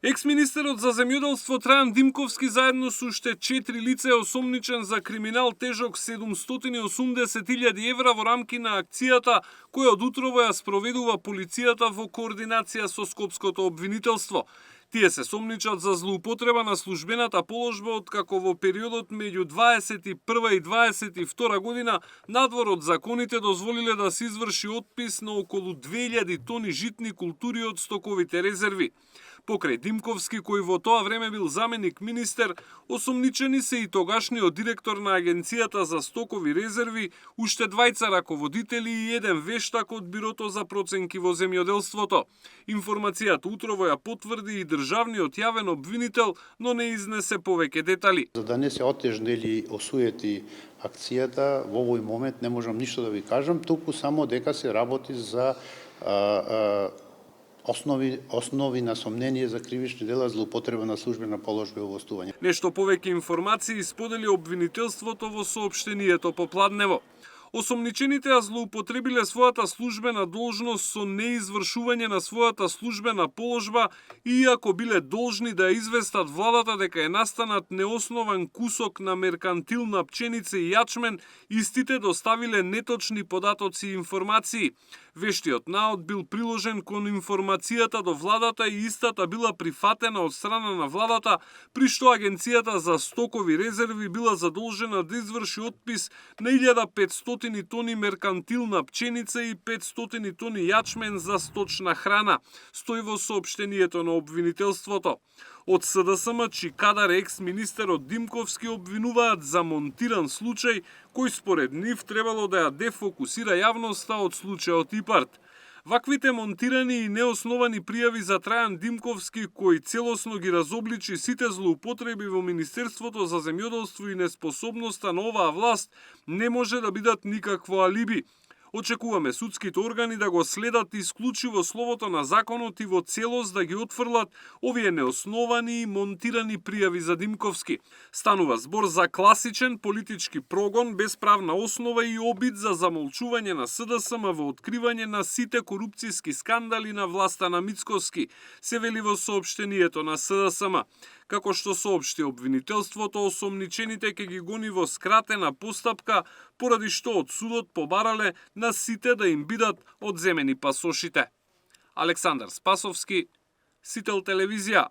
Екс-министерот за земјоделство Трајан Димковски заедно со уште 4 лица е осомничен за криминал тежок 780.000 евра во рамки на акцијата која од утрово ја спроведува полицијата во координација со Скопското обвинителство. Тие се сомничат за злоупотреба на службената положба откако во периодот меѓу 21 и 22 година надвор од законите дозволиле да се изврши отпис на околу 2000 тони житни култури од стоковите резерви. Покрај Димковски, кој во тоа време бил заменик министер, осомничени се и тогашниот директор на Агенцијата за стокови резерви, уште двајца раководители и еден вештак од Бирото за проценки во земјоделството. Информацијата утрово ја потврди и државниот јавен обвинител, но не изнесе повеќе детали. За да не се отежне или осуети акцијата, во овој момент не можам ништо да ви кажам, туку само дека се работи за основи на сомнение за кривични дела, злоупотреба на службена положба и овластување. Нешто повеќе информации сподели обвинителството во соопштението попладнево. Осомничените ја злоупотребиле својата службена должност со неизвршување на својата службена положба, иако биле должни да известат владата дека е настанат неоснован кусок на меркантилна пченица и јачмен, истите доставиле неточни податоци и информации. Вештиот наод бил приложен кон информацијата до владата и истата била прифатена од страна на владата, при што Агенцијата за стокови резерви била задолжена да изврши отпис на 1500 тони меркантилна пченица и 500 тони јачмен за сточна храна, стои во соопштението на обвинителството. Од СДСМ Чикадар екс-министерот Димковски обвинуваат за монтиран случај кој според нив требало да ја дефокусира јавноста од случајот ИПАРД. Ваквите монтирани и неосновани пријави за Трајан Димковски, кој целосно ги разобличи сите злоупотреби во Министерството за земјоделство и неспособноста на оваа власт, не може да бидат никакво алиби. Очекуваме судските органи да го следат исклучиво словото на законот и во целост да ги отфрлат овие неосновани и монтирани пријави за Димковски. Станува збор за класичен политички прогон без правна основа и обид за замолчување на СДСМ во откривање на сите корупцијски скандали на власта на Мицкоски, се вели во соопштението на СДСМ. Како што соопшти обвинителството, осомничените ќе ги гони во скратена постапка, поради што од судот побарале на сите да им бидат одземени пасошите. Александар Спасовски, Сител телевизија.